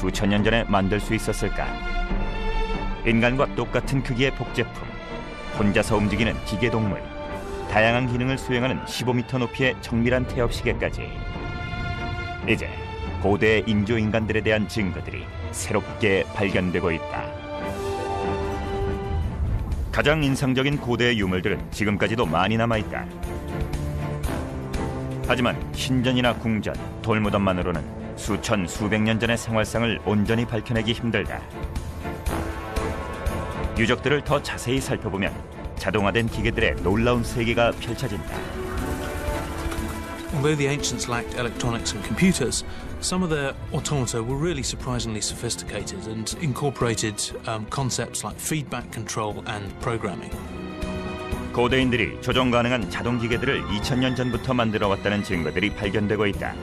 수천 년 전에 만들 수 있었을까? 인간과 똑같은 크기의 복제품, 혼자서 움직이는 기계동물, 다양한 기능을 수행하는 15m 높이의 정밀한 태엽시계까지. 이제 고대 인조인간들에 대한 증거들이 새롭게 발견되고 있다. 가장 인상적인 고대 유물들은 지금까지도 많이 남아있다. 하지만 신전이나 궁전, 돌무덤만으로는 수천, 수백 년 전의 생활상을 온전히 밝혀내기 힘들다. 유적들을 더 자세히 살펴보면 자동화된 기계들의 놀라운 세계가 펼쳐진다. Although the ancients lacked electronics and computers, some of their automata were really surprisingly sophisticated and incorporated concepts like feedback control and programming. 고대인들이 조종 가능한 자동 기계들을 2000년 전부터 만들어 왔다는 증거들이 발견되고 있다.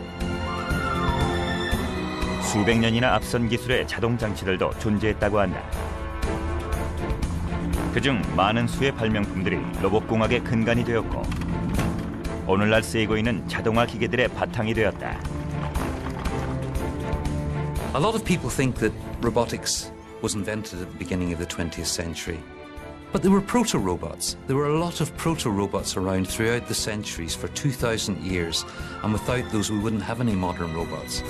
수백 년이나 앞선 기술의 자동 장치들도 존재했다고 한다. 그중 많은 수의 발명품들이 로봇공학의 근간이 되었고 오늘날 쓰이고 있는 자동화 기계들의 바탕이 되었다. A lot of people think that robotics was invented at the beginning of the 20th century. But there were proto-robots. There were a lot of proto-robots around throughout the centuries for 2,000 years. And without those, we wouldn't have any modern robots.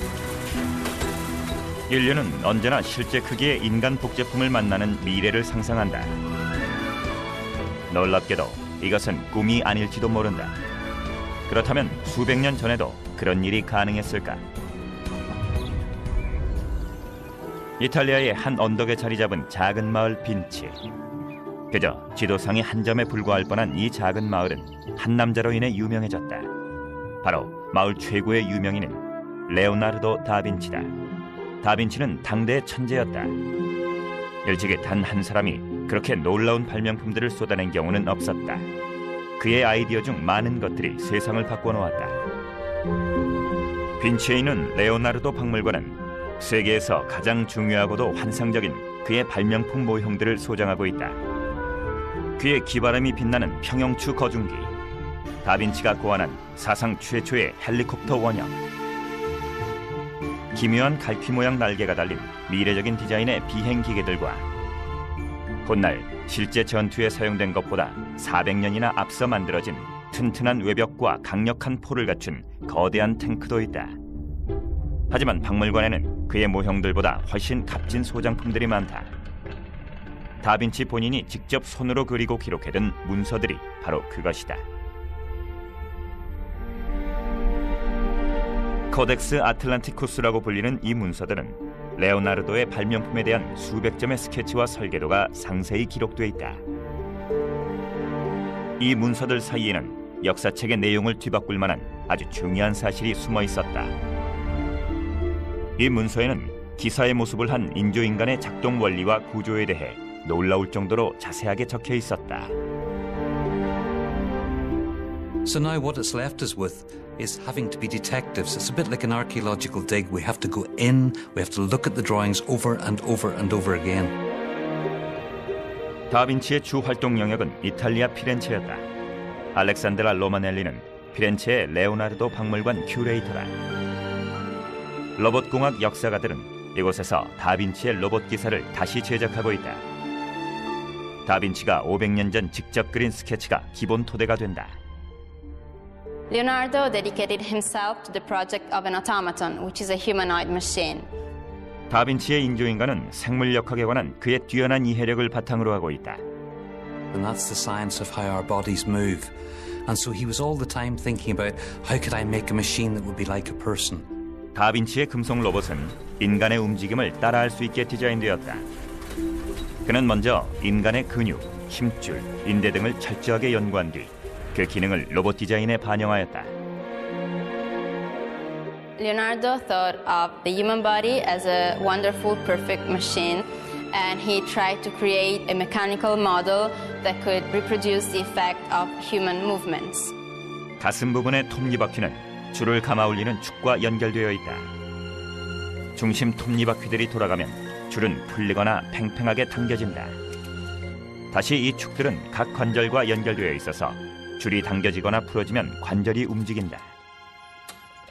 인류는 언제나 실제 크기의 인간 복제품을 만나는 미래를 상상한다. 놀랍게도 이것은 꿈이 아닐지도 모른다. 그렇다면 수백 년 전에도 그런 일이 가능했을까? 이탈리아의 한 언덕에 자리 잡은 작은 마을 빈치. 그저 지도상의 한 점에 불과할 뻔한 이 작은 마을은 한 남자로 인해 유명해졌다. 바로 마을 최고의 유명인은 레오나르도 다빈치다. 다빈치는 당대의 천재였다. 일찍이 단 한 사람이 그렇게 놀라운 발명품들을 쏟아낸 경우는 없었다. 그의 아이디어 중 많은 것들이 세상을 바꿔놓았다. 빈치에 있는 레오나르도 박물관은 세계에서 가장 중요하고도 환상적인 그의 발명품 모형들을 소장하고 있다. 그의 기바람이 빛나는 평형추 거중기, 다빈치가 고안한 사상 최초의 헬리콥터 원형, 기묘한 갈퀴 모양 날개가 달린 미래적인 디자인의 비행기계들과 훗날 실제 전투에 사용된 것보다 400년이나 앞서 만들어진 튼튼한 외벽과 강력한 포를 갖춘 거대한 탱크도 있다. 하지만 박물관에는 그의 모형들보다 훨씬 값진 소장품들이 많다. 다빈치 본인이 직접 손으로 그리고 기록해둔 문서들이 바로 그것이다. 코덱스 아틀란티쿠스라고 불리는 이 문서들은 레오나르도의 발명품에 대한 수백 점의 스케치와 설계도가 상세히 기록돼 있다. 이 문서들 사이에는 역사책의 내용을 뒤바꿀 만한 아주 중요한 사실이 숨어 있었다. 이 문서에는 기사의 모습을 한 인조인간의 작동 원리와 구조에 대해 놀라울 정도로 자세하게 적혀 있었다. So now what it's left us with is having to be detectives. It's a bit like an archaeological dig. We have to go in, we have to look at the drawings over and over and over again. 다빈치의 주 활동 영역은 이탈리아 피렌체였다. 알렉산드라 로마넬리는 피렌체의 레오나르도 박물관 큐레이터다. 로봇공학 역사가들은 이곳에서 다빈치의 로봇 기사를 다시 제작하고 있다. 다빈치가 500년 전 직접 그린 스케치가 기본 토대가 된다. Leonardo dedicated himself to the project of an automaton, which is a humanoid machine. 다빈치의 인조인간은 생물역학에 관한 그의 뛰어난 이해력을 바탕으로 하고 있다. And that's the science of how our bodies move. And so he was all the time thinking about how could I make a machine that would be like a person. 다빈치의 금속 로봇은 인간의 움직임을 따라할 수 있게 디자인되었다. 그는 먼저 인간의 근육, 힘줄, 인대 등을 철저하게 연구한 뒤 그 기능을 로봇 디자인에 반영하였다. Leonardo thought of the human body as a wonderful, perfect machine, and he tried to create a mechanical model that could reproduce the effect of human movements. 가슴 부분의 톱니바퀴는 줄을 감아 올리는 축과 연결되어 있다. 중심 톱니바퀴들이 돌아가면 줄은 풀리거나 팽팽하게 당겨진다. 다시 이 축들은 각 관절과 연결되어 있어서 줄이 당겨지거나 풀어지면 관절이 움직인다.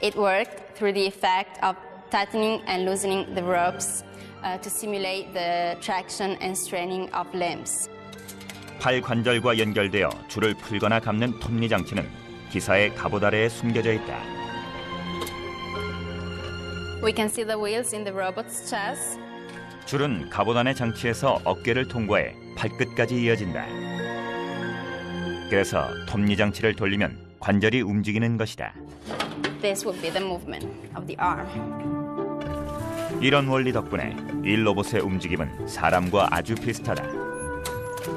It worked through the effect of tightening and loosening the ropes to simulate the traction and straining of limbs. 팔 관절과 연결되어 줄을 풀거나 감는 톱니 장치는 기사의 갑옷 아래에 숨겨져 있다. We can see the wheels in the robot's chest. 줄은 갑옷 안의 장치에서 어깨를 통과해 발끝까지 이어진다. 그래서 톱니 장치를 돌리면 관절이 움직이는 것이다. This would be the movement of the arm. 이런 원리 덕분에 이 로봇의 움직임은 사람과 아주 비슷하다.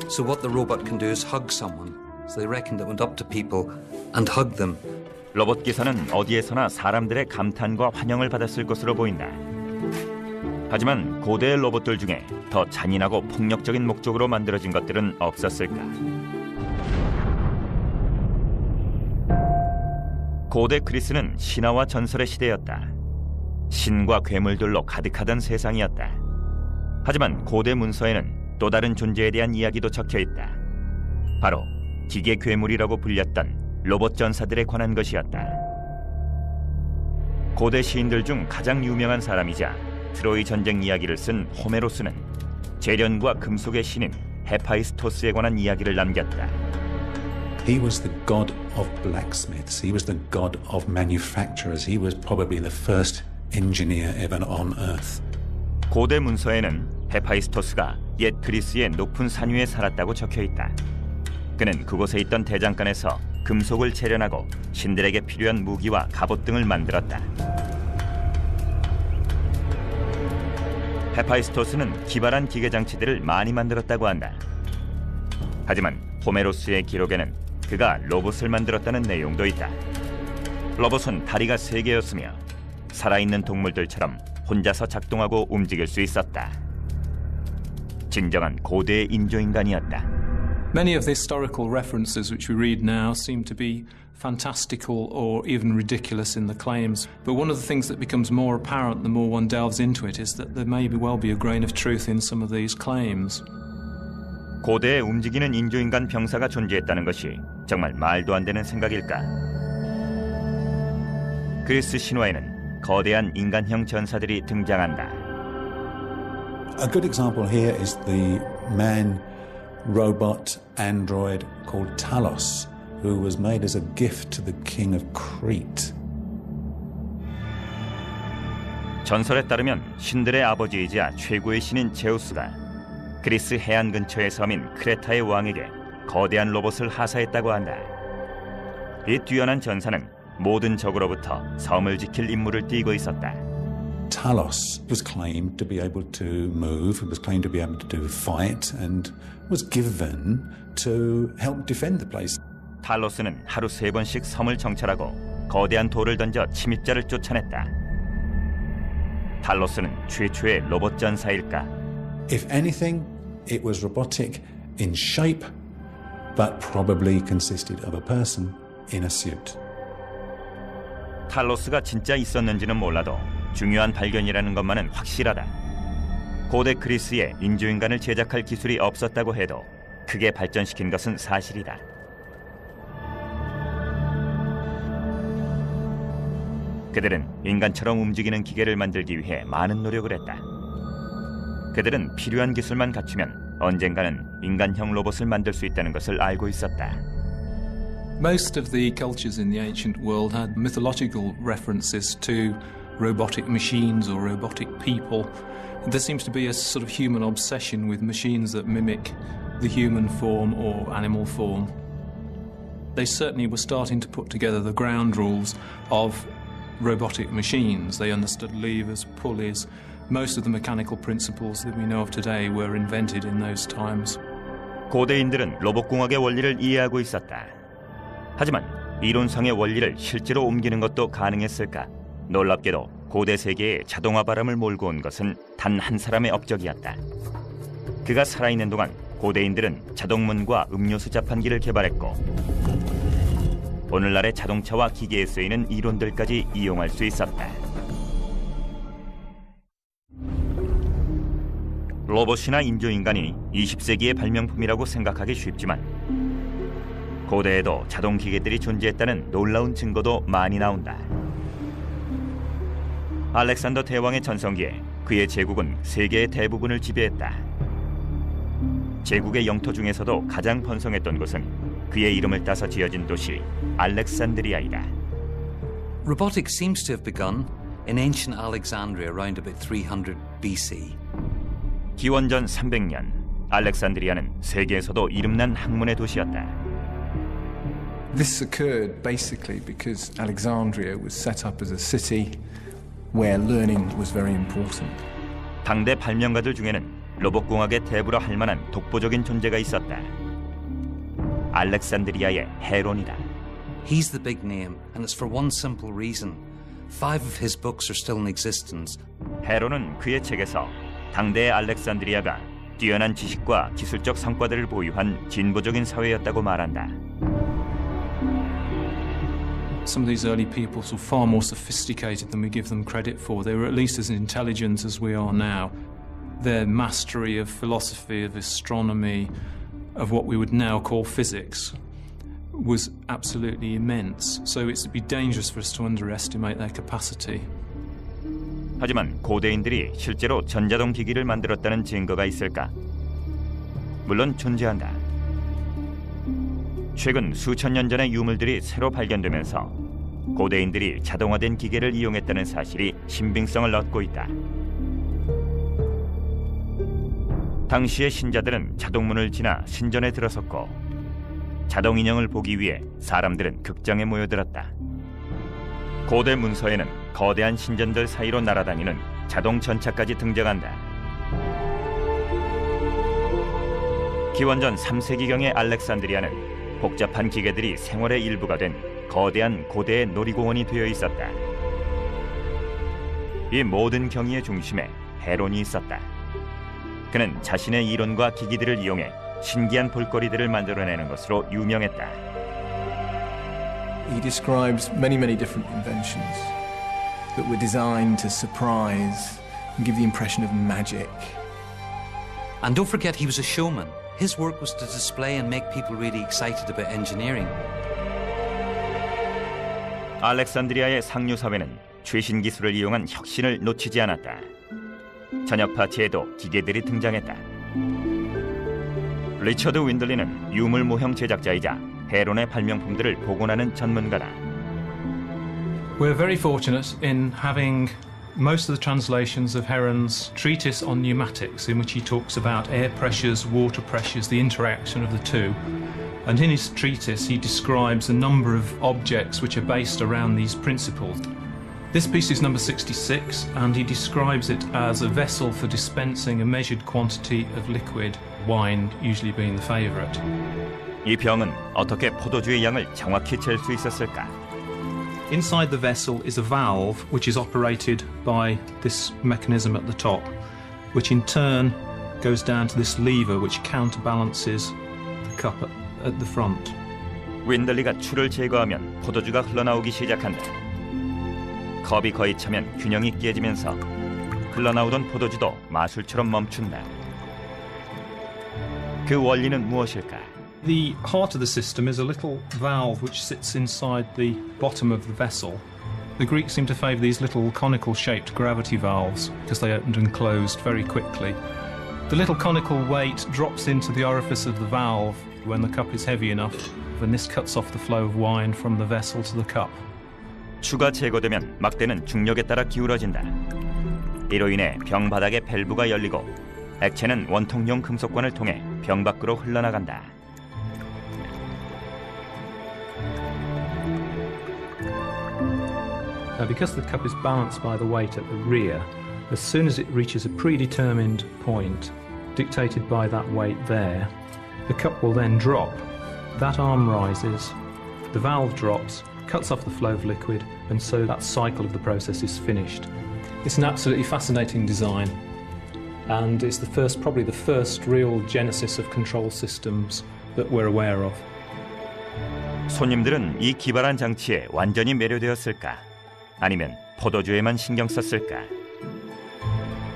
So what the robot can do is hug someone. So they reckoned it went up to people and hugged them. 로봇 기사는 어디에서나 사람들의 감탄과 환영을 받았을 것으로 보인다. 하지만 고대의 로봇들 중에 더 잔인하고 폭력적인 목적으로 만들어진 것들은 없었을까? 고대 그리스는 신화와 전설의 시대였다. 신과 괴물들로 가득하던 세상이었다. 하지만 고대 문서에는 또 다른 존재에 대한 이야기도 적혀 있다. 바로 기계 괴물이라고 불렸던 로봇 전사들에 관한 것이었다. 고대 시인들 중 가장 유명한 사람이자 트로이 전쟁 이야기를 쓴 호메로스는 재련과 금속의 신인 헤파이스토스에 관한 이야기를 남겼다. He was the god of blacksmiths. He was the god of manufacturers. He was probably the first engineer ever on earth. 고대 문서에는 헤파이스토스가 옛 그리스의 높은 산 위에 살았다고 적혀 있다. 그는 그곳에 있던 대장간에서 금속을 채련하고 신들에게 필요한 무기와 갑옷 등을 만들었다. 헤파이스토스는 기발한 기계 장치들을 많이 만들었다고 한다. 하지만 호메로스의 기록에는 그가 로봇을 만들었다는 내용도 있다. 로봇은 다리가 3개였으며 살아있는 동물들처럼 혼자서 작동하고 움직일 수 있었다. 진정한 고대의 인조인간이었다. Many of the historical references which we read now seem to be fantastical or even ridiculous in the claims. But one of the things that becomes more apparent the more one delves into it is that there may well be a grain of truth in some of these claims. 고대에 움직이는 인조인간 병사가 존재했다는 것이 정말 말도 안 되는 생각일까? 그리스 신화에는 거대한 인간형 전사들이 등장한다. A good example here is the man-robot android called Talos, who was made as a gift to the king of Crete. 전설에 따르면 신들의 아버지이자 최고의 신인 제우스가 그리스 해안 근처의 섬인 크레타의 왕에게 거대한 로봇을 하사했다고 한다. 이 뛰어난 전사는 모든 적으로부터 섬을 지킬 임무를 띠고 있었다. Talos was claimed to be able to move, was claimed to be able to fight, and was given to help defend the place. 탈로스는 하루 3번씩 섬을 정찰하고 거대한 돌을 던져 침입자를 쫓아냈다. 탈로스는 최초의 로봇 전사일까? If anything, it was robotic in shape, but probably consisted of a person in a suit. 탈로스가 진짜 있었는지는 몰라도 중요한 발견이라는 것만은 확실하다. 고대 그리스에 인조인간을 제작할 기술이 없었다고 해도 크게 발전시킨 것은 사실이다. 그들은 인간처럼 움직이는 기계를 만들기 위해 많은 노력을 했다. 그들은 필요한 기술만 갖추면 언젠가는 인간형 로봇을 만들 수 있다는 것을 알고 있었다. Most of the cultures in the ancient world had mythological references to robotic machines or robotic people. There seems to be a sort of human obsession with machines that mimic the human form or animal form. They certainly were starting to put together the ground rules of robotic machines. They understood levers, pulleys. Most of the mechanical principles that we know of today were invented in those times. 고대인들은 로봇공학의 원리를 이해하고 있었다. 하지만 이론상의 원리를 실제로 옮기는 것도 가능했을까? 놀랍게도 고대 세계에 자동화 바람을 몰고 온 것은 단 한 사람의 업적이었다. 그가 살아있는 동안 고대인들은 자동문과 음료수 자판기를 개발했고 오늘날의 자동차와 기계에 쓰이는 이론들까지 이용할 수 있었다. 로봇이나 인조인간이 20세기의 발명품이라고 생각하기 쉽지만 고대에도 자동기계들이 존재했다는 놀라운 증거도 많이 나온다. 알렉산더 대왕의 전성기에 그의 제국은 세계의 대부분을 지배했다. 제국의 영토 중에서도 가장 번성했던 곳은 그의 이름을 따서 지어진 도시 알렉산드리아이다. Robotics seems to have begun in ancient Alexandria around about 300 BC. 기원전 300년 알렉산드리아는 세계에서도 이름난 학문의 도시였다. This occurred basically because Alexandria was set up as a city where learning was very important. 당대 발명가들 중에는 로봇공학의 대부라 할 만한 독보적인 존재가 있었다. 알렉산드리아의 헤론이다. He's the big name, and it's for one simple reason. 5 of his books are still in existence. 헤론은 그의 책에서 당대의 알렉산드리아가 뛰어난 지식과 기술적 성과들을 보유한 진보적인 사회였다고 말한다. Some of these early peoples were far more sophisticated than we give them credit for. They were at least as intelligent as we are now. Their mastery of philosophy, of astronomy, of what we would now call physics was absolutely immense. So it'd be dangerous for us to underestimate their capacity. 하지만 고대인들이 실제로 전자동 기기를 만들었다는 증거가 있을까? 물론 존재한다. 최근 수천 년 전의 유물들이 새로 발견되면서 고대인들이 자동화된 기계를 이용했다는 사실이 신빙성을 얻고 있다. 당시의 신자들은 자동문을 지나 신전에 들어섰고 자동 인형을 보기 위해 사람들은 극장에 모여들었다. 고대 문서에는 거대한 신전들 사이로 날아다니는 자동 전차까지 등장한다. 기원전 3세기경의 알렉산드리아는 복잡한 기계들이 생활의 일부가 된 거대한 고대의 놀이공원이 되어 있었다. 이 모든 경이의 중심에 헤론이 있었다. 그는 자신의 이론과 기기들을 이용해 신기한 볼거리들을 만들어내는 것으로 유명했다. He describes many different inventions that were designed to surprise and give the impression of magic. And don't forget, he was a showman. His work was to display and make people really excited about engineering. 알렉산드리아의 상류 사회는 최신 기술을 이용한 혁신을 놓치지 않았다. 저녁 파티에도 기계들이 등장했다. 리처드 윈들리는 유물 모형 제작자이자 헤론의 발명품들을 복원하는 전문가다. We're very fortunate in having most of the translations of Heron's treatise on pneumatics, in which he talks about air pressures, water pressures, the interaction of the two. And in his treatise, he describes a number of objects which are based around these principles. This piece is number 66, and he describes it as a vessel for dispensing a measured quantity of liquid, wine usually being the favourite. 이 병은 어떻게 포도주의 양을 정확히 잴 수 있었을까? Inside the vessel is a valve which is operated by this mechanism at the top, which in turn goes down to this lever which counterbalances the cup at the front. 윈들리가 추를 제거하면 포도주가 흘러나오기 시작한다. 컵이 거의 차면 균형이 깨지면서 흘러나오던 포도주도 마술처럼 멈춘다. 그 원리는 무엇일까? The heart of the system is a little valve which sits inside the bottom of the vessel. The Greeks seem to favour these little conical-shaped gravity valves because they opened and closed very quickly. The little conical weight drops into the orifice of the valve when the cup is heavy enough, and this cuts off the flow of wine from the vessel to the cup. 추가 제거되면 막대는 중력에 따라 기울어진다. 이로 인해 병 바닥의 밸브가 열리고 액체는 원통용 금속관을 통해 병 밖으로 흘러나간다. Now, because the cup is balanced by the weight at the rear, as soon as it reaches a predetermined point, dictated by that weight there, the cup will then drop. That arm rises, the valve drops, cuts off the flow of liquid, and so that cycle of the process is finished. It's an absolutely fascinating design, and it's probably the first real genesis of control systems that we're aware of. 손님들은 이 기발한 장치에 완전히 매료되었을까? 아니면 포도주에만 신경 썼을까?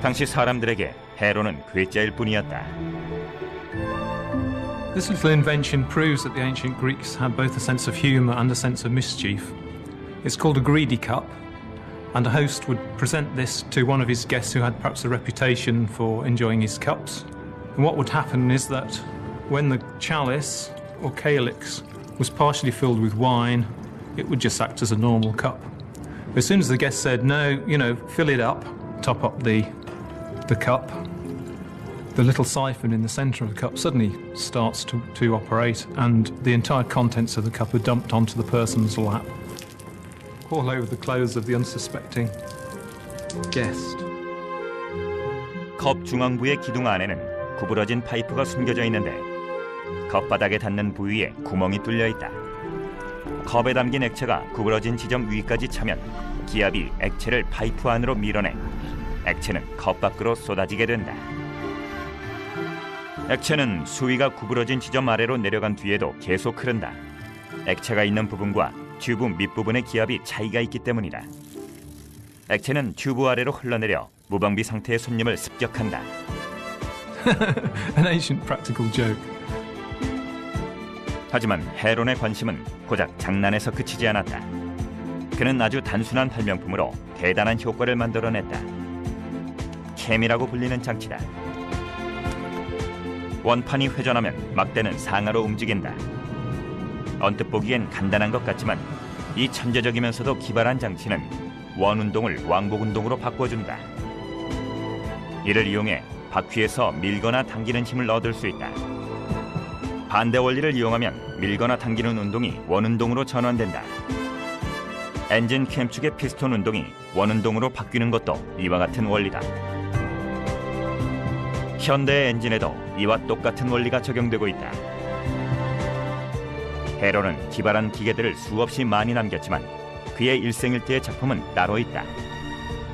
당시 사람들에게 헤론은 괴짜일 뿐이었다. This little invention proves that the ancient Greeks had both a sense of humour and a sense of mischief. It's called a greedy cup, and a host would present this to one of his guests who had perhaps a reputation for enjoying his cups. And what would happen is that when the chalice or calyx was partially filled with wine, it would just act as a normal cup. As soon as the guest said, no, fill it up, top up the cup, the little siphon in the centre of the cup suddenly starts to operate, and the entire contents of the cup are dumped onto the person's lap, all over the clothes of the unsuspecting guest. 컵 중앙부의 기둥 안에는 구부러진 파이프가 숨겨져 있는데 컵바닥에 닿는 부위에 구멍이 뚫려 있다. 컵에 담긴 액체가 구부러진 지점 위까지 차면 기압이 액체를 파이프 안으로 밀어내 액체는 컵 밖으로 쏟아지게 된다. 액체는 수위가 구부러진 지점 아래로 내려간 뒤에도 계속 흐른다. 액체가 있는 부분과 튜브 밑부분의 기압이 차이가 있기 때문이다. 액체는 튜브 아래로 흘러내려 무방비 상태의 손님을 습격한다. An ancient practical joke. 하지만 헤론의 관심은 고작 장난에서 그치지 않았다. 그는 아주 단순한 발명품으로 대단한 효과를 만들어냈다. 캠이라고 불리는 장치다. 원판이 회전하면 막대는 상하로 움직인다. 언뜻 보기엔 간단한 것 같지만 이 천재적이면서도 기발한 장치는 원운동을 왕복운동으로 바꿔준다. 이를 이용해 바퀴에서 밀거나 당기는 힘을 얻을 수 있다. 반대 원리를 이용하면 밀거나 당기는 운동이 원운동으로 전환된다. 엔진 캠축의 피스톤 운동이 원운동으로 바뀌는 것도 이와 같은 원리다. 현대의 엔진에도 이와 똑같은 원리가 적용되고 있다. 헤론은 기발한 기계들을 수없이 많이 남겼지만 그의 일생일대의 작품은 따로 있다.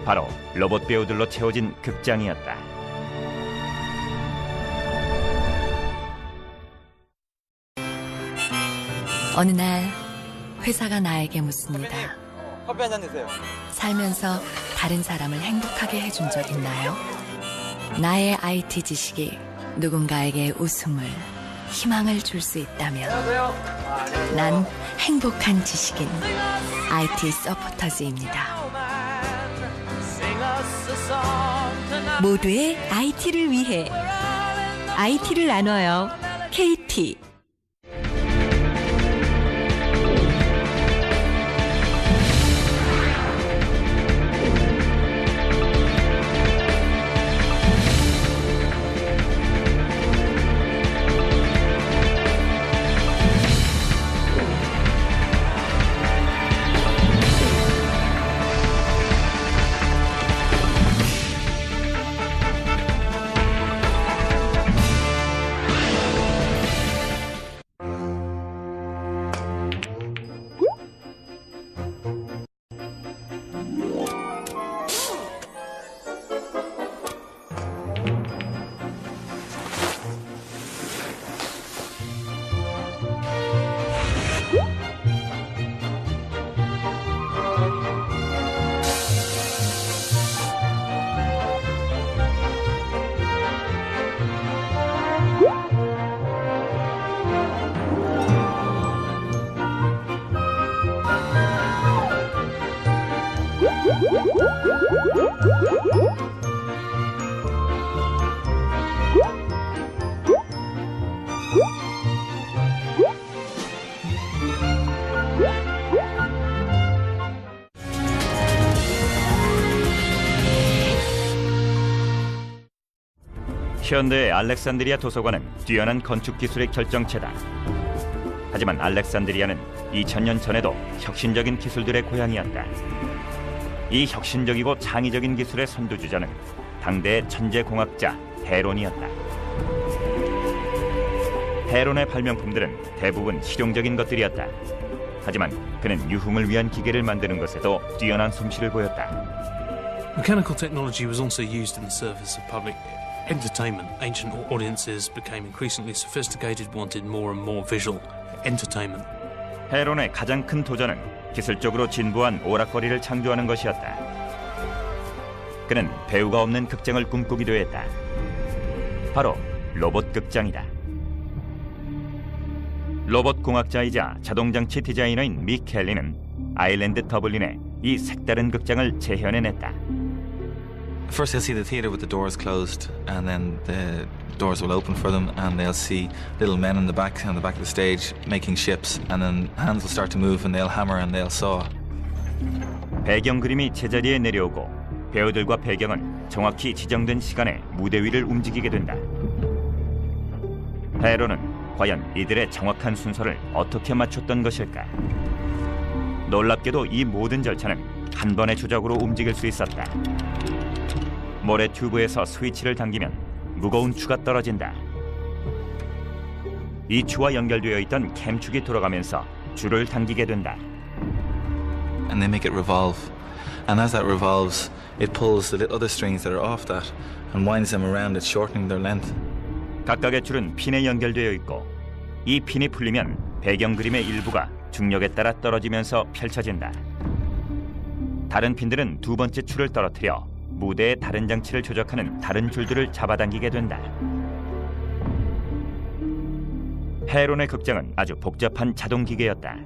바로 로봇 배우들로 채워진 극장이었다. 어느 날 회사가 나에게 묻습니다. 커피 한잔 드세요. 살면서 다른 사람을 행복하게 해준 적 있나요? 나의 IT 지식이 누군가에게 웃음을, 희망을 줄 수 있다면 난 행복한 지식인 IT 서포터즈입니다. 모두의 IT를 위해 IT를 나눠요. KT. 현대의 알렉산드리아 도서관은 뛰어난 건축 기술의 결정체다. 하지만 알렉산드리아는 2000년 전에도 혁신적인 기술들의 고향이었다. 이 혁신적이고 창의적인 기술의 선두주자는 당대의 천재공학자 헤론이었다. 헤론의 발명품들은 대부분 실용적인 것들이었다. 하지만 그는 유흥을 위한 기계를 만드는 것에도 뛰어난 솜씨를 보였다. Mechanical technology was also used in the service of public entertainment. Ancient audiences became increasingly sophisticated, wanted more and more visual entertainment. 헤론의 가장 큰 도전은 기술적으로 진보한 오락거리를 창조하는 것이었다. 그는 배우가 없는 극장을 꿈꾸기도 했다. 바로 로봇 극장이다. 로봇 공학자이자 자동장치 디자이너인 믹 켈리는 아일랜드 더블린에 이 색다른 극장을 재현해냈다. First they'll see the theatre with the doors closed, and then the doors will open for them and they'll see little men on the back of the stage making ships, and then hands will start to move and they'll hammer and they'll saw. 배경 그림이 제자리에 내려오고 배우들과 배경은 정확히 지정된 시간에 무대 위를 움직이게 된다. 헤로는 과연 이들의 정확한 순서를 어떻게 맞췄던 것일까? 놀랍게도 이 모든 절차는 한 번의 조작으로 움직일 수 있었다. 모래 튜브에서 스위치를 당기면 무거운 추가 떨어진다. 이 추와 연결되어 있던 캠축이 돌아가면서 줄을 당기게 된다. And they make it revolve. And as that revolves, it pulls the other strings that are off that and winds them around it, shortening their length. 각각의 줄은 핀에 연결되어 있고 이 핀이 풀리면 배경 그림의 일부가 중력에 따라 떨어지면서 펼쳐진다. 다른 핀들은 두 번째 줄을 떨어뜨려 무대의 다른 장치를 조작하는 다른 줄들을 잡아당기게 된다. 헤론의 극장은 아주 복잡한 자동 기계였다.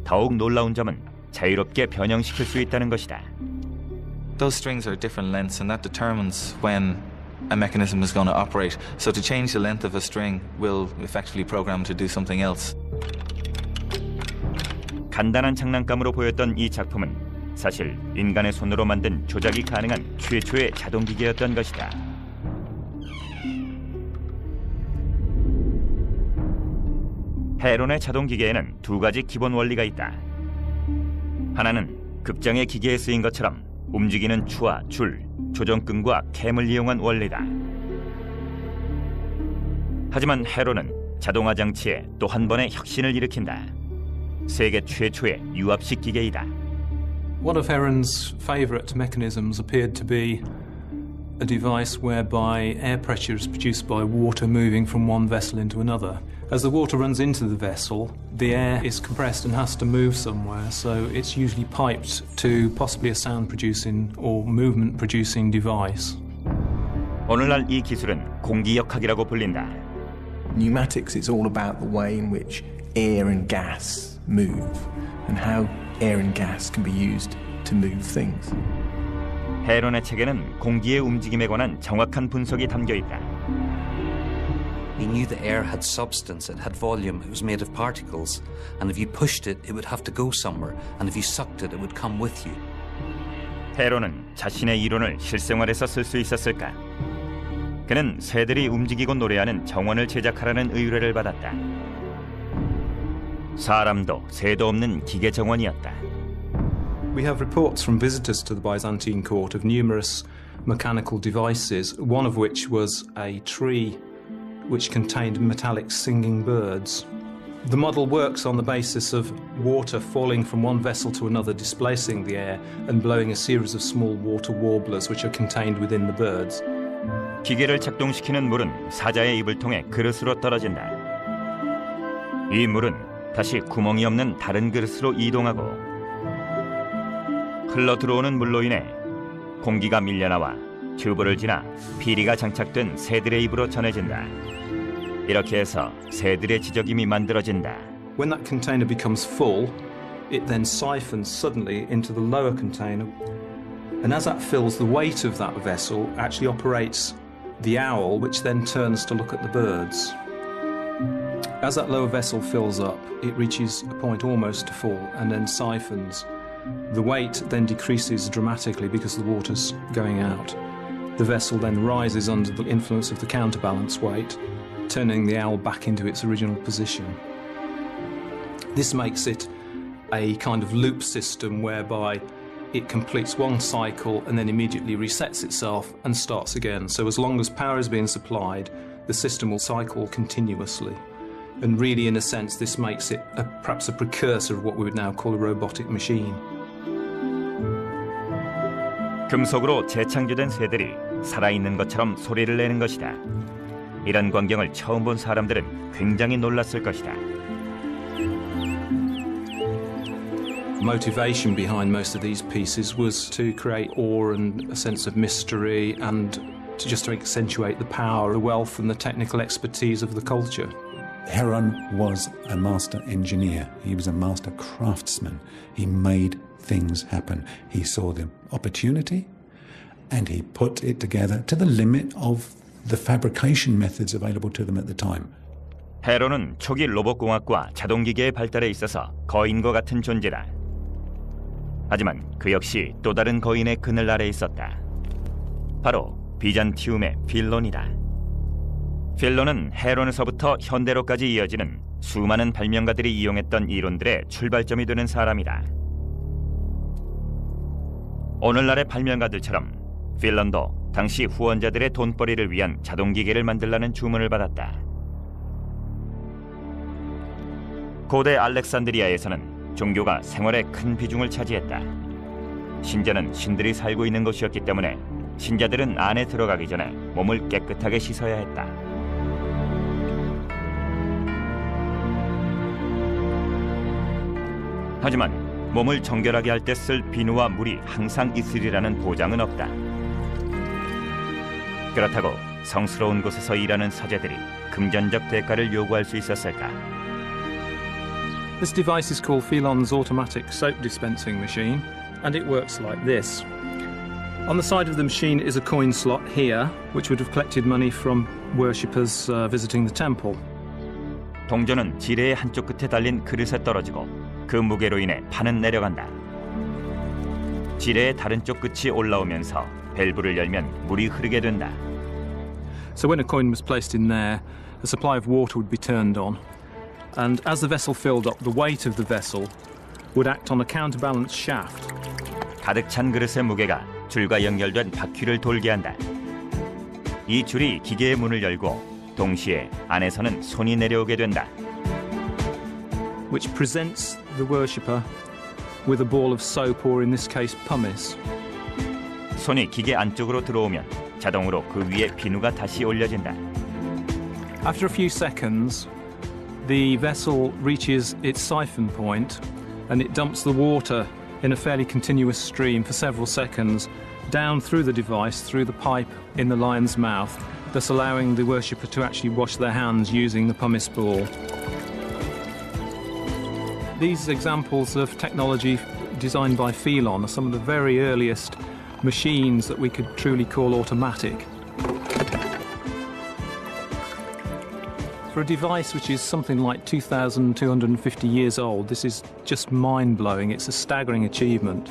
더욱 놀라운 점은 자유롭게 변형시킬 수 있다는 것이다. Those strings are different lengths, and that determines when a mechanism is going to operate. So to change the length of a string will effectively program to do something else. 간단한 장난감으로 보였던 이 작품은 사실 인간의 손으로 만든 조작이 가능한 최초의 자동 기계였던 것이다. 헤론의 자동 기계에는 두 가지 기본 원리가 있다. 하나는 극장의 기계에 쓰인 것처럼 움직이는 추와 줄, 조정끈과 캠을 이용한 원리다. 하지만 헤론은 자동화 장치에 또 한 번의 혁신을 일으킨다. 세계 최초의 유압식 기계이다. One of Heron's favourite mechanisms appeared to be a device whereby air pressure is produced by water moving from one vessel into another. As the water runs into the vessel, the air is compressed and has to move somewhere, so it's usually piped to possibly a sound-producing or movement-producing device. 오늘날 이 기술은 공기역학이라고 불린다. Pneumatics is all about the way in which air and gas move and how air and gas can be used to move things. 헤론의 책에는 공기의 움직임에 관한 정확한 분석이 담겨 있다. He knew that air had substance, it had volume, it was made of particles, and if you pushed it, it would have to go somewhere, and if you sucked it, it would come with you. 헤론은 자신의 이론을 실생활에서 쓸 수 있었을까? 그는 새들이 움직이고 노래하는 정원을 제작하라는 의뢰를 받았다. 사람도 새도 없는 기계 정원이었다. We have reports from visitors to the Byzantine court of numerous mechanical devices, one of which was a tree which contained metallic singing birds. The model works on the basis of water falling from one vessel to another, displacing the air and blowing a series of small water warblers which are contained within the birds. 기계를 작동시키는 물은 사자의 입을 통해 그릇으로 떨어진다. 이 물은 다시 구멍이 없는 다른 그릇으로 이동하고 흘러 들어오는 물로 인해 공기가 밀려나와 튜브를 지나 비리가 장착된 새들의 입으로 전해진다. 이렇게 해서 새들의 지저김이 만들어진다. When that container becomes full, it then siphons suddenly into the lower container, and as that fills, the weight of that vessel actually operates the owl, which then turns to look at the birds. As that lower vessel fills up, it reaches a point almost to full and then siphons. The weight then decreases dramatically because the water's going out. The vessel then rises under the influence of the counterbalance weight, turning the owl back into its original position. This makes it a kind of loop system whereby it completes one cycle and then immediately resets itself and starts again. So as long as power is being supplied, the system will cycle continuously. And really, in a sense, this makes it perhaps a precursor of what we would now call a robotic machine. 금속으로 재창조된 새들이 살아있는 것처럼 소리를 내는 것이다. 이런 광경을 처음 본 사람들은 굉장히 놀랐을 것이다. Motivation behind most of these pieces was to create awe and a sense of mystery and to accentuate the power, the wealth and the technical expertise of the culture. Heron was a master engineer. He was a master craftsman. He made things happen. He saw the opportunity and he put it together to the limit of the fabrication methods available to them at the time. 헤론은 초기 로봇공학과 자동기계의 발달에 있어서 거인과 같은 존재다. 하지만 그 역시 또 다른 거인의 그늘 아래 있었다. 바로 비잔티움의 필론이다. 필론은 헤론에서부터 현대로까지 이어지는 수많은 발명가들이 이용했던 이론들의 출발점이 되는 사람이다. 오늘날의 발명가들처럼 필론도 당시 후원자들의 돈벌이를 위한 자동기계를 만들라는 주문을 받았다. 고대 알렉산드리아에서는 종교가 생활에 큰 비중을 차지했다. 신전은 신들이 살고 있는 곳이었기 때문에 신자들은 안에 들어가기 전에 몸을 깨끗하게 씻어야 했다. 하지만 몸을 정결하게 할 때 쓸 비누와 물이 항상 있으리라는 보장은 없다. 그렇다고 성스러운 곳에서 일하는 서재들이 금전적 대가를 요구할 수 있었을까? This device is called Phelon's automatic soap dispensing machine, and it works like this. On the side of the machine is a coin slot here, which would have collected money from worshippers visiting the temple. 동전은 지뢰의 한쪽 끝에 달린 그릇에 떨어지고 그 무게로 인해 판은 내려간다. 지뢰의 다른 쪽 끝이 올라오면서 밸브를 열면 물이 흐르게 된다. So when a coin was placed in there, a supply of water would be turned on. And as the vessel filled up, the weight of the vessel would act on a counterbalance shaft. 가득 찬 그릇의 무게가 줄과 연결된 바퀴를 돌게 한다. 이 줄이 기계의 문을 열고 동시에 안에서는 손이 내려오게 된다. Which presents the worshipper with a ball of soap, or in this case, pumice. 손이 기계 안쪽으로 들어오면 자동으로 그 위에 비누가 다시 올려진다. After a few seconds, the vessel reaches its siphon point and it dumps the water in a fairly continuous stream for several seconds down through the device, through the pipe in the lion's mouth, thus allowing the worshipper to actually wash their hands using the pumice ball. These examples of technology designed by Phelon are some of the very earliest machines that we could truly call automatic. For a device which is something like 2,250 years old, this is just mind-blowing. It's a staggering achievement.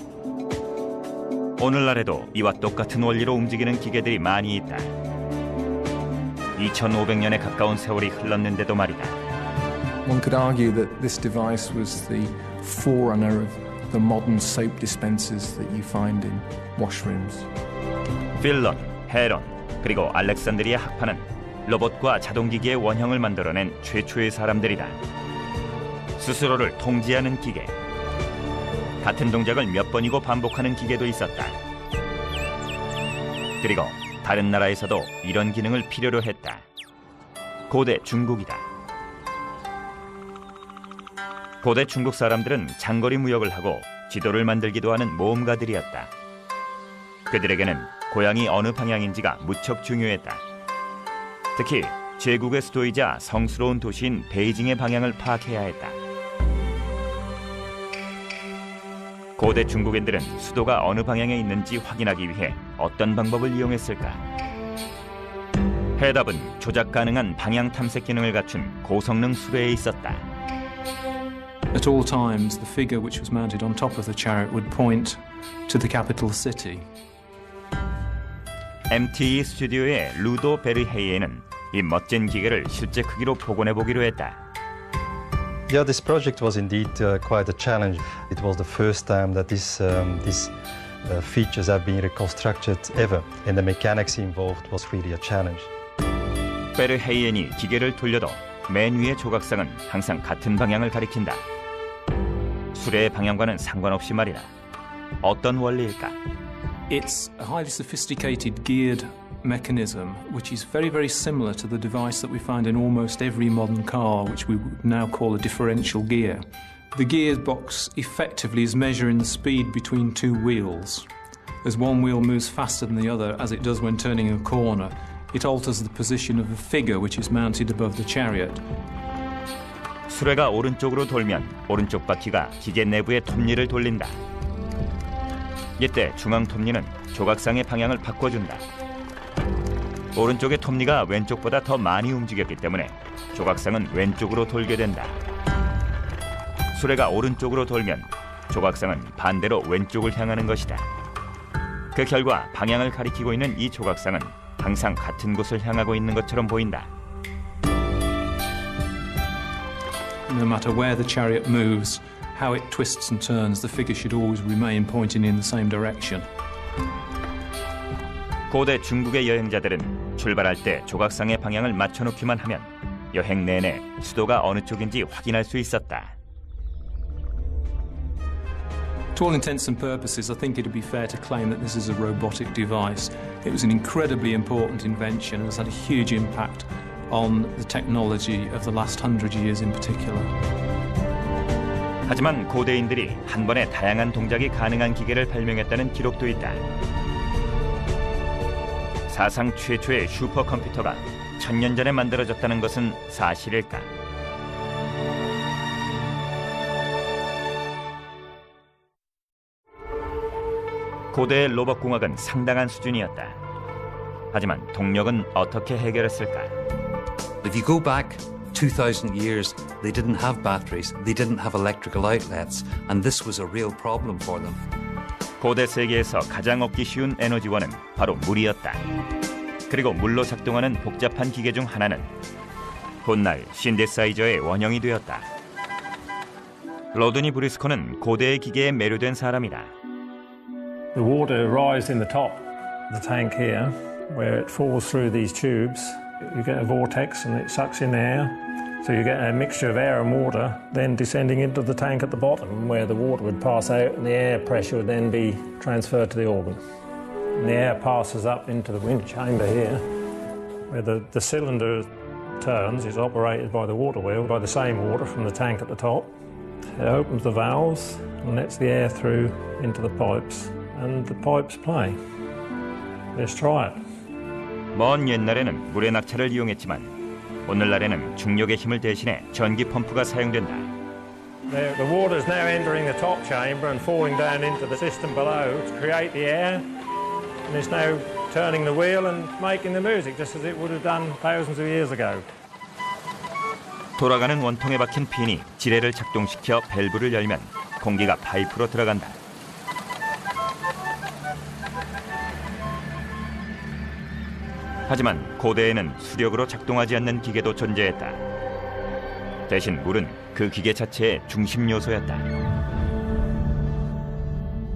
오늘날에도 이와 똑같은 원리로 움직이는 기계들이 많이 있다. 2,500년에 가까운 세월이 흘렀는데도 말이다. One could argue that this device was the forerunner of the modern soap dispensers that you find in washrooms. 필론, 헤론, 그리고 알렉산드리아 학파는 로봇과 자동기기의 원형을 만들어낸 최초의 사람들이다. 스스로를 통제하는 기계. 같은 동작을 몇 번이고 반복하는 기계도 있었다. 그리고 다른 나라에서도 이런 기능을 필요로 했다. 고대 중국이다. 고대 중국 사람들은 장거리 무역을 하고 지도를 만들기도 하는 모험가들이었다. 그들에게는 고향이 어느 방향인지가 무척 중요했다. 특히 제국의 수도이자 성스러운 도시인 베이징의 방향을 파악해야 했다. 고대 중국인들은 수도가 어느 방향에 있는지 확인하기 위해 어떤 방법을 이용했을까? 해답은 조작 가능한 방향 탐색 기능을 갖춘 고성능 수레에 있었다. At all times, the figure which was mounted on top of the chariot would point to the capital city. MTE 스튜디오의 루도 베르헤이에는 이 멋진 기계를 실제 크기로 복원해 보기로 했다. Yeah, this project was indeed quite a challenge. It was the first time that these features have been reconstructed ever, and the mechanics involved was really a challenge. 베르헤이엔이 기계를 돌려도 맨 위의 조각상은 항상 같은 방향을 가리킨다. 수레의 방향과는 상관없이 말이다. 어떤 원리일까? It's a highly sophisticated geared mechanism which is very, very similar to the device that we find in almost every modern car, which we would now call a differential gear. The gearbox effectively is measuring the speed between two wheels. As one wheel moves faster than the other, as it does when turning a corner, it alters the position of the figure which is mounted above the chariot. 수레가 오른쪽으로 돌면 오른쪽 바퀴가 기계 내부의 톱니를 돌린다. 이때 중앙 톱니는 조각상의 방향을 바꿔준다. 오른쪽의 톱니가 왼쪽보다 더 많이 움직였기 때문에 조각상은 왼쪽으로 돌게 된다. 수레가 오른쪽으로 돌면 조각상은 반대로 왼쪽을 향하는 것이다. 그 결과 방향을 가리키고 있는 이 조각상은 항상 같은 곳을 향하고 있는 것처럼 보인다. No matter where the chariot moves, how it twists and turns, the figure should always remain pointing in the same direction. 고대 중국의 여행자들은 출발할 때 조각상의 방향을 맞춰놓기만 하면 여행 내내 수도가 어느 쪽인지 확인할 수 있었다. To all intents and purposes, I think it'd be fair to claim that this is a robotic device. It was an incredibly important invention and has had a huge impact on the technology of the last 100 years in particular. 하지만 고대인들이 한 번에 다양한 동작이 가능한 기계를 발명했다는 기록도 있다. 사상 최초의 슈퍼컴퓨터가 1000년 전에 만들어졌다는 것은 사실일까? 고대의 로봇공학은 상당한 수준이었다. 하지만 동력은 어떻게 해결했을까? If you go back 2,000 years, they didn't have batteries, they didn't have electrical outlets, and this was a real problem for them. 고대 세계에서 가장 얻기 쉬운 에너지원은 바로 물이었다. 그리고 물로 작동하는 복잡한 기계 중 하나는 훗날 신디사이저의 원형이 되었다. 로드니 브리스코는 고대의 기계에 매료된 사람이다. The water arrives in the top of the tank here, where it falls through these tubes. You get a vortex and it sucks in air. So you get a mixture of air and water then descending into the tank at the bottom, where the water would pass out and the air pressure would then be transferred to the organ. And the air passes up into the wind chamber here, where the cylinder turns. It's operated by the water wheel, by the same water from the tank at the top. It opens the valves and lets the air through into the pipes, and the pipes play. Let's try it. 먼 옛날에는 물의 낙차를 이용했지만 오늘날에는 중력의 힘을 대신해 전기 펌프가 사용된다. The water is now entering the top chamber and falling down into the system below to create the air, and it's now turning the wheel and making the music just as it would have done thousands of years ago. 돌아가는 원통에 박힌 핀이 지뢰를 작동시켜 밸브를 열면 공기가 파이프로 들어간다. 하지만 고대에는 수력으로 작동하지 않는 기계도 존재했다. 대신 물은 그 기계 자체의 중심 요소였다.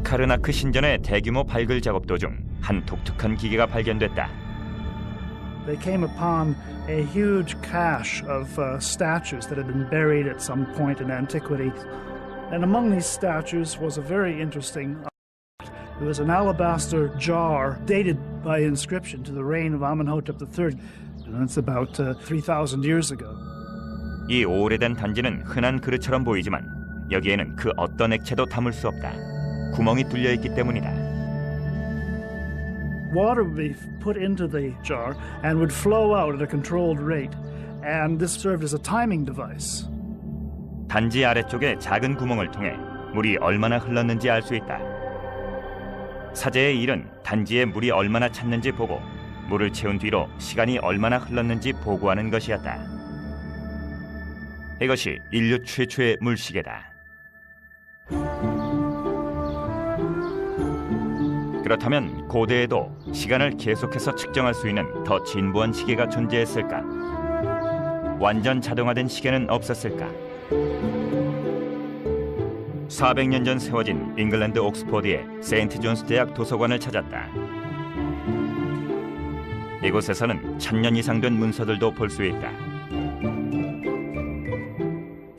카르나크 신전의 대규모 발굴 작업 도중 한 독특한 기계가 발견됐다. They came upon a huge cache of statues that had been buried at some point in antiquity. And among these statues was a very interesting It was an alabaster jar dated by inscription to the reign of Amenhotep III, and that's about 3,000 years ago. 이 오래된 단지는 흔한 그릇처럼 보이지만 여기에는 그 어떤 액체도 담을 수 없다. 구멍이 뚫려 있기 때문이다. Water would be put into the jar and would flow out at a controlled rate, and this served as a timing device. 단지 아래쪽에 작은 구멍을 통해 물이 얼마나 흘렀는지 알 수 있다. 사제의 일은 단지에 물이 얼마나 찼는지 보고 물을 채운 뒤로 시간이 얼마나 흘렀는지 보고하는 것이었다. 이것이 인류 최초의 물시계다. 그렇다면 고대에도 시간을 계속해서 측정할 수 있는 더 진보한 시계가 존재했을까? 완전 자동화된 시계는 없었을까? 400년 전 세워진 잉글랜드 옥스퍼드의 세인트 존스 대학 도서관을 찾았다. 이곳에서는 1000년 이상 된 문서들도 볼 수 있다.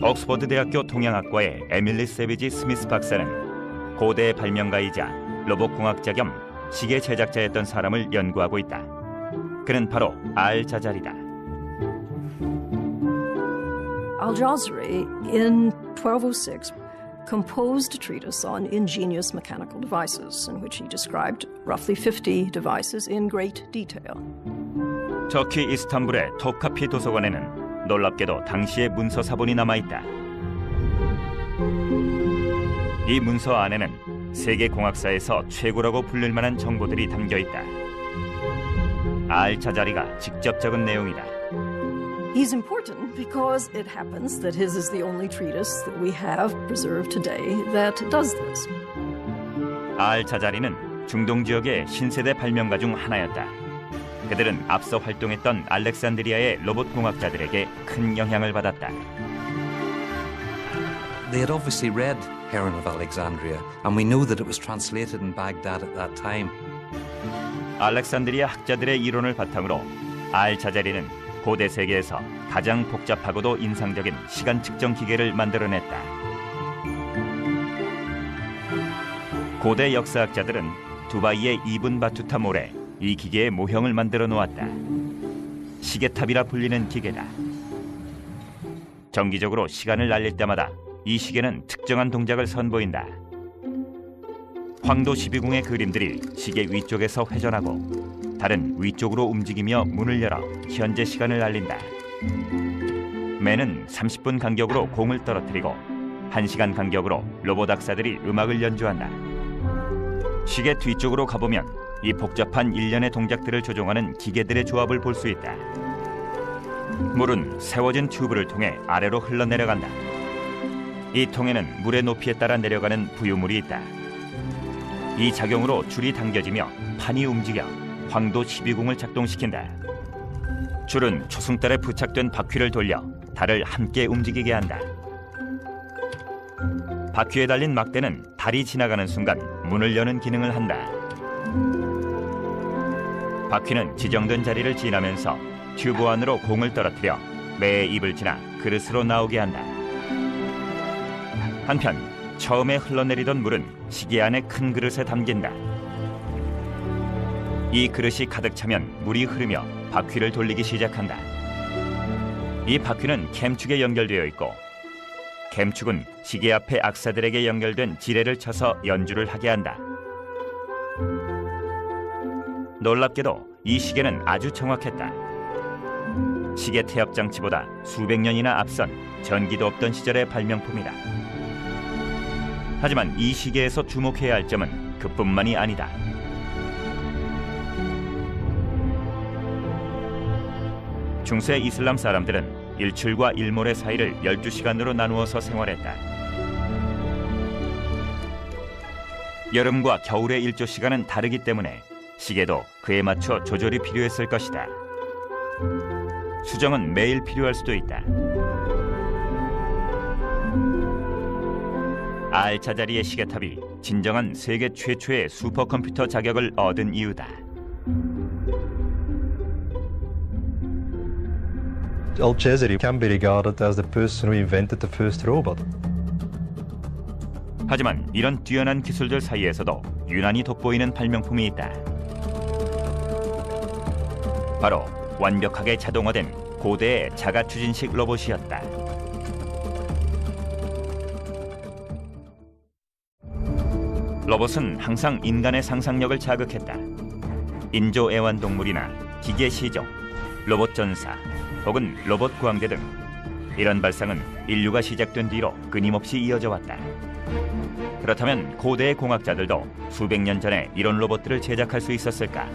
옥스퍼드 대학교 동양학과의 에밀리 세비지 스미스 박사는 고대의 발명가이자 로봇공학자 겸 시계 제작자였던 사람을 연구하고 있다. 그는 바로 알자잘이다. Al-Jazari in 1206 composed a treatise on ingenious mechanical devices in which he described roughly 50 devices in great detail. 터키 이스탄불의 톱카피 도서관에는 놀랍게도 당시의 문서 사본이 남아있다. 이 문서 안에는 세계 공학사에서 최고라고 불릴 만한 정보들이 담겨있다. 알차자리가 직접 적은 내용이다. He's important because it happens that his is the only treatise that we have preserved today that does this. 알차자리는 중동 지역의 신세대 발명가 중 하나였다. 그들은 앞서 활동했던 알렉산드리아의 로봇 공학자들에게 큰 영향을 받았다. They had obviously read Heron of Alexandria, and we know that it was translated in Baghdad at that time. 알렉산드리아 학자들의 이론을 바탕으로 알차자리는 고대 세계에서 가장 복잡하고도 인상적인 시간 측정 기계를 만들어냈다. 고대 역사학자들은 두바이의 이븐 바투타 몰에 이 기계의 모형을 만들어 놓았다. 시계탑이라 불리는 기계다. 정기적으로 시간을 날릴 때마다 이 시계는 특정한 동작을 선보인다. 황도 12궁의 그림들이 시계 위쪽에서 회전하고 달은 위쪽으로 움직이며 문을 열어 현재 시간을 알린다. 매는 30분 간격으로 공을 떨어뜨리고 1시간 간격으로 로봇 악사들이 음악을 연주한다. 시계 뒤쪽으로 가보면 이 복잡한 일련의 동작들을 조종하는 기계들의 조합을 볼 수 있다. 물은 세워진 튜브를 통해 아래로 흘러내려간다. 이 통에는 물의 높이에 따라 내려가는 부유물이 있다. 이 작용으로 줄이 당겨지며 판이 움직여 황도 12궁을 작동시킨다. 줄은 초승달에 부착된 바퀴를 돌려 달을 함께 움직이게 한다. 바퀴에 달린 막대는 달이 지나가는 순간 문을 여는 기능을 한다. 바퀴는 지정된 자리를 지나면서 튜브 안으로 공을 떨어뜨려 매의 입을 지나 그릇으로 나오게 한다. 한편 처음에 흘러내리던 물은 시계 안에 큰 그릇에 담긴다. 이 그릇이 가득 차면 물이 흐르며 바퀴를 돌리기 시작한다. 이 바퀴는 캠축에 연결되어 있고 캠축은 시계 앞의 악사들에게 연결된 지뢰를 쳐서 연주를 하게 한다. 놀랍게도 이 시계는 아주 정확했다. 시계 태엽 장치보다 수백 년이나 앞선 전기도 없던 시절의 발명품이다. 하지만 이 시계에서 주목해야 할 점은 그뿐만이 아니다. 중세 이슬람 사람들은 일출과 일몰의 사이를 12시간으로 나누어서 생활했다. 여름과 겨울의 일조 시간은 다르기 때문에 시계도 그에 맞춰 조절이 필요했을 것이다. 수정은 매일 필요할 수도 있다. 알차자리의 시계탑이 진정한 세계 최초의 슈퍼컴퓨터 자격을 얻은 이유다. Al-Jazari can be regarded as the person who invented the first robot. 하지만 이런 뛰어난 기술들 사이에서도 유난히 돋보이는 발명품이 있다. 바로 완벽하게 자동화된 고대의 자가 추진식 로봇이었다. 로봇은 항상 인간의 상상력을 자극했다. 인조 애완동물이나 기계 시종, 로봇 전사, 혹은 로봇 구황제 등 이런 발상은 인류가 시작된 뒤로 끊임없이 이어져 왔다. 그렇다면 고대의 공학자들도 수백 년 전에 이런 로봇들을 제작할 수 있었을까?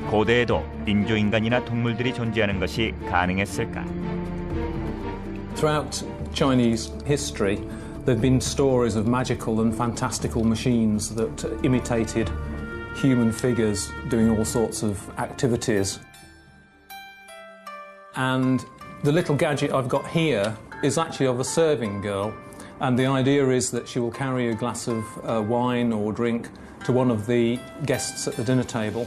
고대에도 인조인간이나 동물들이 존재하는 것이 가능했을까? Throughout Chinese history, there have been stories of magical and fantastical machines that imitated human figures doing all sorts of activities. And the little gadget I've got here is actually of a serving girl, and the idea is that she will carry a glass of wine or drink to one of the guests at the dinner table.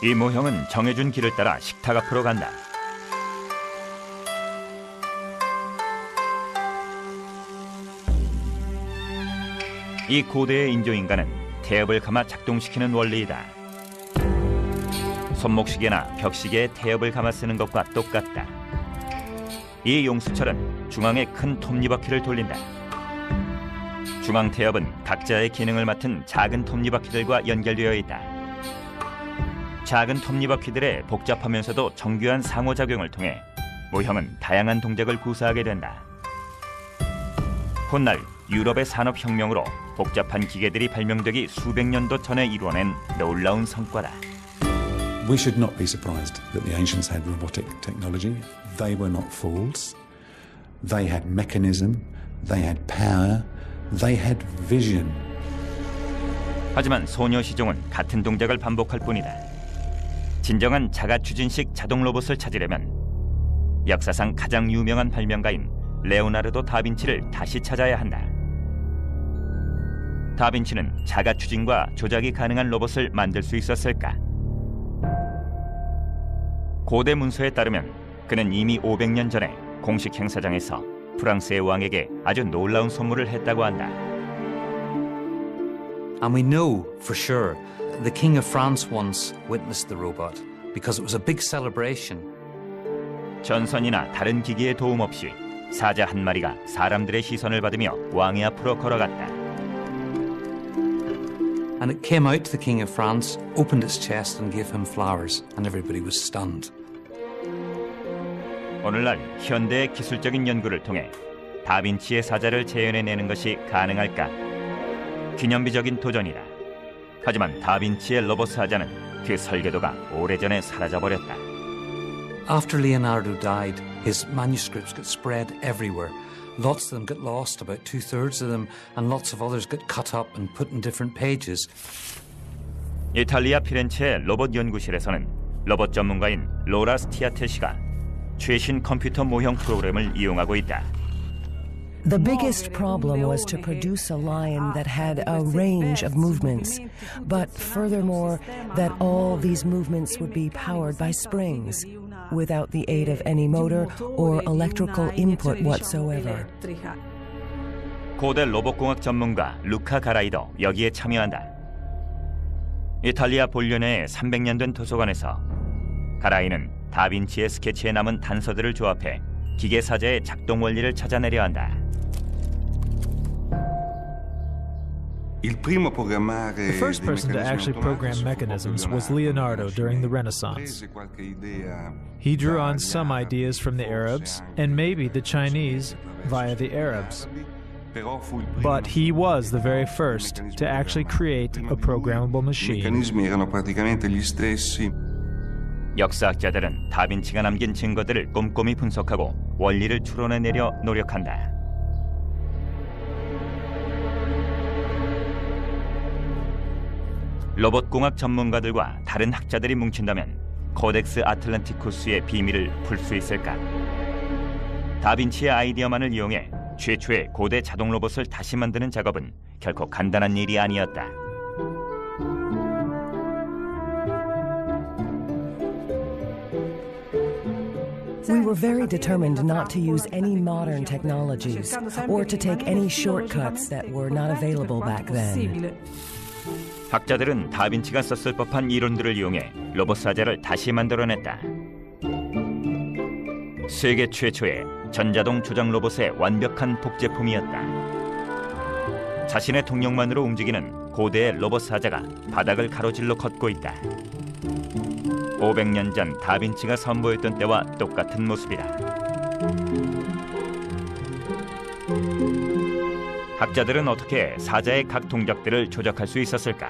이 모형은 정해준 길을 따라 식탁 앞으로 간다. 이 고대의 인조인간은 태엽을 감아 작동시키는 원리이다. 손목시계나 벽시계에 태엽을 감아 쓰는 것과 똑같다. 이 용수철은 중앙에 큰 톱니바퀴를 돌린다. 중앙 태엽은 각자의 기능을 맡은 작은 톱니바퀴들과 연결되어 있다. 작은 톱니바퀴들의 복잡하면서도 정교한 상호작용을 통해 모형은 다양한 동작을 구사하게 된다. 훗날 유럽의 산업혁명으로 복잡한 기계들이 발명되기 수백 년도 전에 이루어낸 놀라운 성과다. We should not be surprised that the ancients had robotic technology. They were not fools. They had mechanism, they had power, they had vision. 하지만 소녀시종은 같은 동작을 반복할 뿐이다. 진정한 자가추진식 자동 로봇을 찾으려면 역사상 가장 유명한 발명가인 레오나르도 다빈치를 다시 찾아야 한다. 다빈치는 자가추진과 조작이 가능한 로봇을 만들 수 있었을까? 고대 문서에 따르면 그는 이미 500년 전에 공식 행사장에서 프랑스의 왕에게 아주 놀라운 선물을 했다고 한다. And we know for sure the King of France once witnessed the robot because it was a big celebration. 전선이나 다른 기기의 도움 없이 사자 한 마리가 사람들의 시선을 받으며 왕의 앞으로 걸어갔다. And it came out to the King of France, opened its chest and gave him flowers, and everybody was stunned. 오늘날 현대의 기술적인 연구를 통해 다빈치의 사자를 재현해내는 것이 가능할까? 기념비적인 도전이다. 하지만 다빈치의 로봇 사자는 그 설계도가 오래전에 사라져버렸다. After Leonardo died, his manuscripts got spread everywhere. Lots of them got lost, about 2/3 of them, and lots of others got cut up and put in different pages. 이탈리아 피렌체의 로봇 연구실에서는 로봇 전문가인 로라 스티아테시가 최신 컴퓨터 모형 프로그램을 이용하고 있다. The biggest problem was to produce a lion that had a range of movements, but furthermore, that all these movements would be powered by springs, without the aid of any motor or electrical input whatsoever. 고대 로봇공학 전문가 루카 가라이도 여기에 참여한다. 이탈리아 볼리오네의 300년 된 도서관에서 가라이는 다빈치의 스케치에 남은 단서들을 조합해 기계 사자의 작동 원리를 찾아내려 한다. The first person to actually program mechanisms was Leonardo during the Renaissance. He drew on some ideas from the Arabs and maybe the Chinese via the Arabs. But he was the very first to actually create a programmable machine. 역사학자들은 다빈치가 남긴 증거들을 꼼꼼히 분석하고 원리를 추론해내려 노력한다. 로봇공학 전문가들과 다른 학자들이 뭉친다면 코덱스 아틀란티쿠스의 비밀을 풀 수 있을까? 다빈치의 아이디어만을 이용해 최초의 고대 자동 로봇을 다시 만드는 작업은 결코 간단한 일이 아니었다. We were very determined not to use any modern technologies or to take any shortcuts that were not available back then. 학자들은 다빈치가 썼을 법한 이론들을 이용해 로봇 사자를 다시 만들어냈다. 세계 최초의 전자동 조작 로봇의 완벽한 복제품이었다. 자신의 동력만으로 움직이는 고대의 로봇 사자가 바닥을 가로질러 걷고 있다. 500년 전 다빈치가 선보였던 때와 똑같은 모습이다. 학자들은 어떻게 사자의 각 동작들을 조작할 수 있었을까?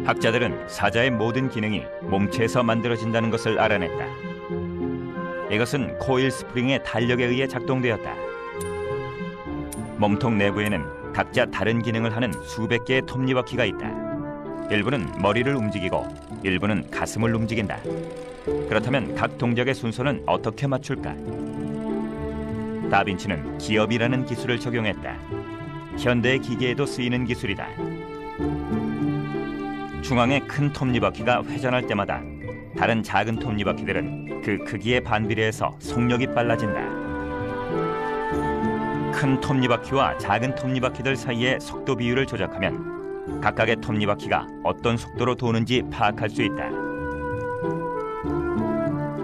학자들은 사자의 모든 기능이 몸체에서 만들어진다는 것을 알아냈다. 이것은 코일 스프링의 탄력에 의해 작동되었다. 몸통 내부에는 각자 다른 기능을 하는 수백 개의 톱니바퀴가 있다. 일부는 머리를 움직이고 일부는 가슴을 움직인다. 그렇다면 각 동작의 순서는 어떻게 맞출까? 다빈치는 기업이라는 기술을 적용했다. 현대의 기계에도 쓰이는 기술이다. 중앙의 큰 톱니바퀴가 회전할 때마다 다른 작은 톱니바퀴들은 그 크기에 반비례해서 속력이 빨라진다. 큰 톱니바퀴와 작은 톱니바퀴들 사이의 속도 비율을 조작하면 각각의 톱니바퀴가 어떤 속도로 도는지 파악할 수 있다.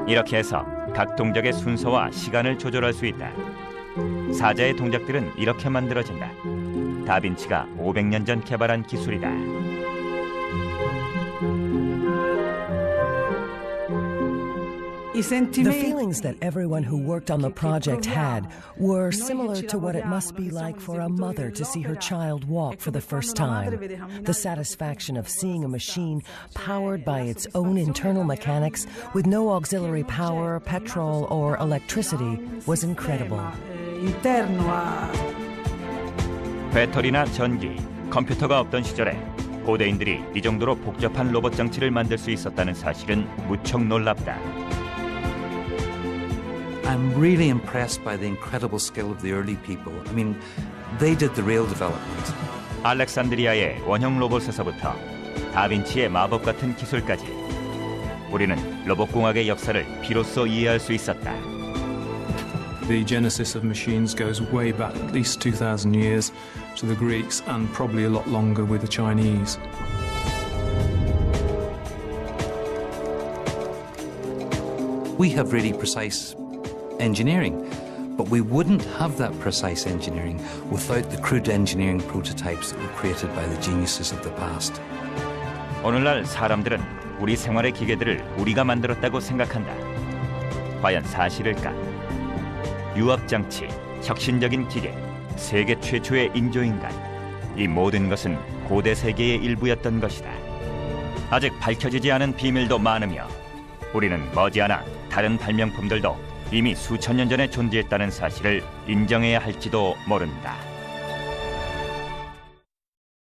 이렇게 해서 각 동작의 순서와 시간을 조절할 수 있다. 사자의 동작들은 이렇게 만들어진다. 다빈치가 500년 전 개발한 기술이다. The feelings that everyone who worked on the project had were similar to what it must be like for a mother to see her child walk for the first time. The satisfaction of seeing a machine powered by its own internal mechanics with no auxiliary power, petrol, or electricity was incredible. 배터리나 전기, 컴퓨터가 없던 시절에 고대인들이 이 정도로 복잡한 로봇 장치를 만들 수 있었다는 사실은 무척 놀랍다. I'm really impressed by the incredible skill of the early people. I mean, they did the real development. 알렉산드리아의 원형 로봇에서부터 다빈치의 마법 같은 기술까지 우리는 로봇공학의 역사를 비로소 이해할 수 있었다. The genesis of machines goes way back, at least 2,000 years, to the Greeks and probably a lot longer with the Chinese. We have really precise engineering, but we wouldn't have that precise engineering without the crude engineering prototypes that were created by the geniuses of the past. 오늘날 사람들은 우리 생활의 기계들을 우리가 만들었다고 생각한다. 과연 사실일까? 유압장치, 혁신적인 기계, 세계 최초의 인조인간, 이 모든 것은 고대 세계의 일부였던 것이다. 아직 밝혀지지 않은 비밀도 많으며 우리는 머지않아 다른 발명품들도 이미 수천 년 전에 존재했다는 사실을 인정해야 할지도 모른다.